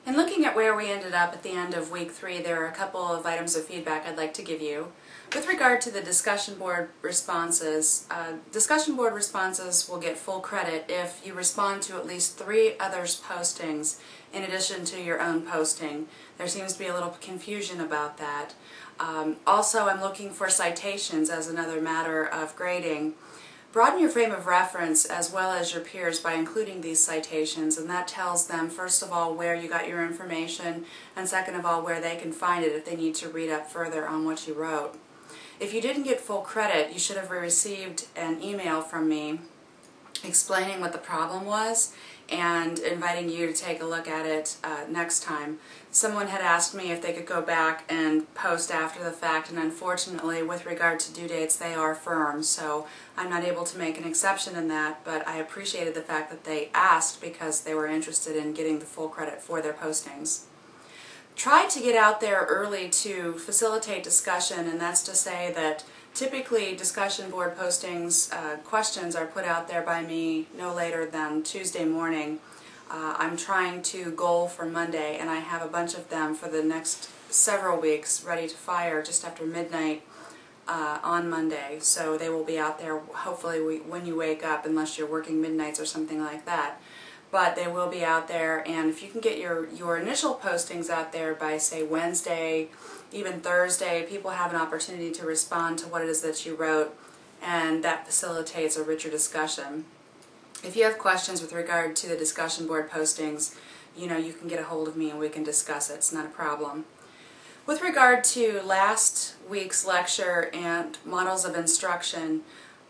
In looking at where we ended up at the end of week 3, there are a couple of items of feedback I'd like to give you. With regard to the discussion board responses will get full credit if you respond to at least 3 others' postings in addition to your own posting. There seems to be a little confusion about that. Also, I'm looking for citations as another matter of grading. Broaden your frame of reference as well as your peers by including these citations, and that tells them, first of all, where you got your information, and second of all, where they can find it if they need to read up further on what you wrote. If you didn't get full credit, you should have received an email from me explaining what the problem was and inviting you to take a look at it next time. Someone had asked me if they could go back and post after the fact, and unfortunately with regard to due dates they are firm, so I'm not able to make an exception in that, but I appreciated the fact that they asked because they were interested in getting the full credit for their postings. Try to get out there early to facilitate discussion, and that's to say that typically discussion board postings, questions are put out there by me no later than Tuesday morning. I'm trying to goal for Monday, and I have a bunch of them for the next several weeks ready to fire just after midnight on Monday. So they will be out there hopefully when you wake up, unless you're working midnights or something like that. But they will be out there, and if you can get your initial postings out there by, say, Wednesday, even Thursday, people have an opportunity to respond to what it is that you wrote, and that facilitates a richer discussion. If you have questions with regard to the discussion board postings, you can get a hold of me and we can discuss it. It's not a problem. With regard to last week's lecture and models of instruction,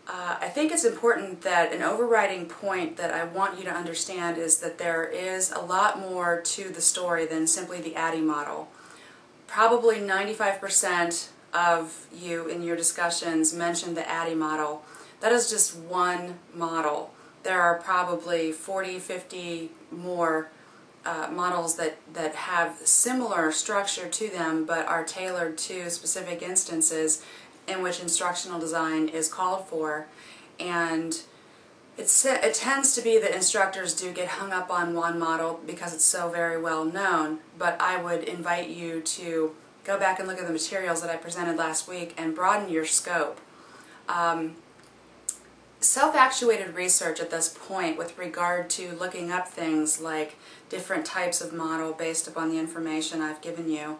I think it's important that an overriding point that I want you to understand is that there is a lot more to the story than simply the ADDIE model. Probably 95% of you in your discussions mentioned the ADDIE model. That is just one model. There are probably 40, 50 more models that have similar structure to them but are tailored to specific instances in which instructional design is called for, and it tends to be that instructors do get hung up on one model because it's so very well known, but I would invite you to go back and look at the materials that I presented last week and broaden your scope. Self-actuated research at this point with regard to looking up things like different types of model based upon the information I've given you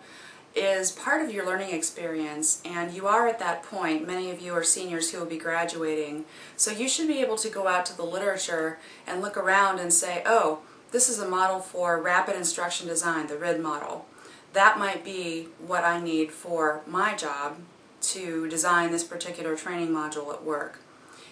is part of your learning experience, and you are at that point. Many of you are seniors who will be graduating, so you should be able to go out to the literature and look around and say, oh, this is a model for rapid instruction design, the RID model. That might be what I need for my job to design this particular training module at work.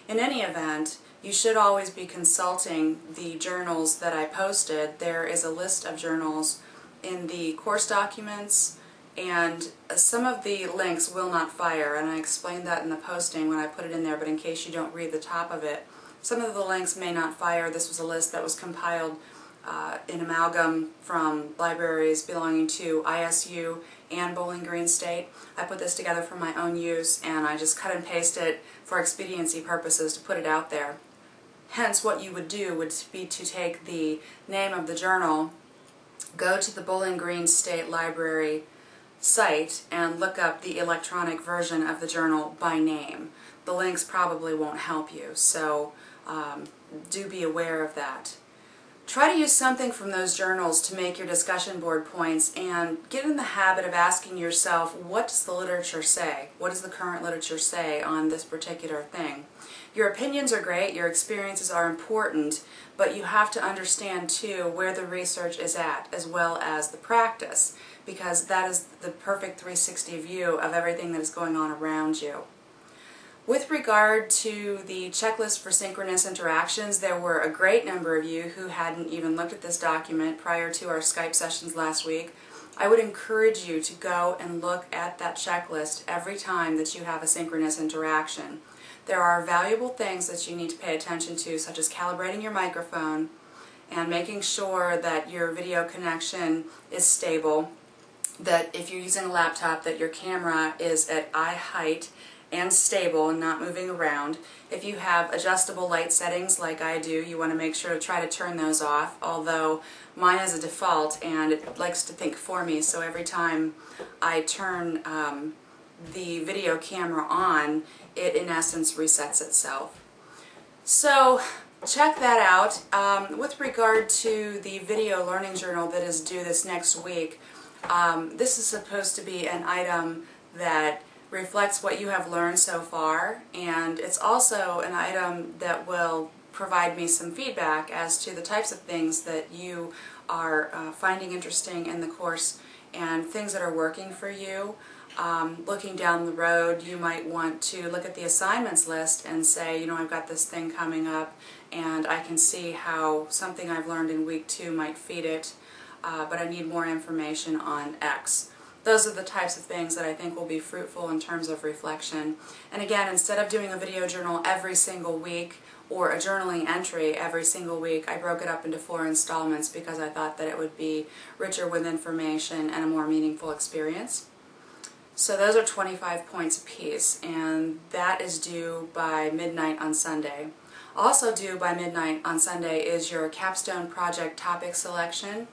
In any event, you should always be consulting the journals that I posted. There is a list of journals in the course documents, and some of the links will not fire, and I explained that in the posting when I put it in there, but in case you don't read the top of it, some of the links may not fire. This was a list that was compiled in amalgam from libraries belonging to ISU and Bowling Green State. I put this together for my own use, and I just cut and paste it for expediency purposes to put it out there. Hence, what you would do would be to take the name of the journal, go to the Bowling Green State Library site and look up the electronic version of the journal by name. The links probably won't help you, so do be aware of that. Try to use something from those journals to make your discussion board points, and get in the habit of asking yourself, what does the literature say? What does the current literature say on this particular thing? Your opinions are great, your experiences are important, but you have to understand too where the research is at as well as the practice, because that is the perfect 360 view of everything that is going on around you. With regard to the checklist for synchronous interactions, there were a great number of you who hadn't even looked at this document prior to our Skype sessions last week. I would encourage you to go and look at that checklist every time that you have a synchronous interaction. There are valuable things that you need to pay attention to, such as calibrating your microphone and making sure that your video connection is stable, that if you're using a laptop that your camera is at eye height and stable and not moving around. If you have adjustable light settings like I do, you want to make sure to try to turn those off, although mine is a default and it likes to think for me, so every time I turn the video camera on, it in essence resets itself. So check that out. With regard to the video learning journal that is due this next week, this is supposed to be an item that reflects what you have learned so far, and it's also an item that will provide me some feedback as to the types of things that you are finding interesting in the course and things that are working for you. Looking down the road, you might want to look at the assignments list and say, you know, I've got this thing coming up and I can see how something I've learned in week 2 might feed it, but I need more information on X. Those are the types of things that I think will be fruitful in terms of reflection. And again, instead of doing a video journal every single week or a journaling entry every single week, I broke it up into 4 installments because I thought that it would be richer with information and a more meaningful experience. So those are 25 points apiece, and that is due by midnight on Sunday. Also due by midnight on Sunday is your capstone project topic selection,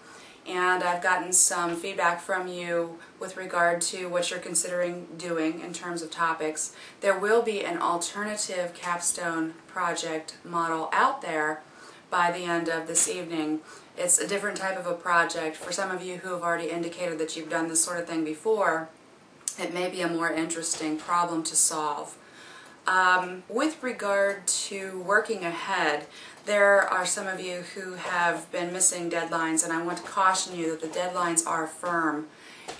and I've gotten some feedback from you with regard to what you're considering doing in terms of topics. There will be an alternative capstone project model out there by the end of this evening. It's a different type of a project. For some of you who have already indicated that you've done this sort of thing before, it may be a more interesting problem to solve. With regard to working ahead, there are some of you who have been missing deadlines, and I want to caution you that the deadlines are firm,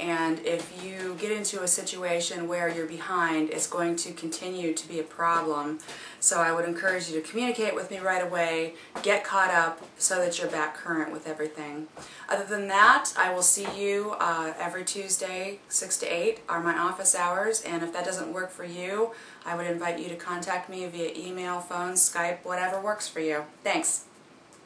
and if you get into a situation where you're behind, it's going to continue to be a problem. So I would encourage you to communicate with me right away, get caught up so that you're back current with everything. Other than that, I will see you every Tuesday, 6 to 8 are my office hours, and if that doesn't work for you, I would invite you to contact me via email, phone, Skype, whatever works for you. Thanks.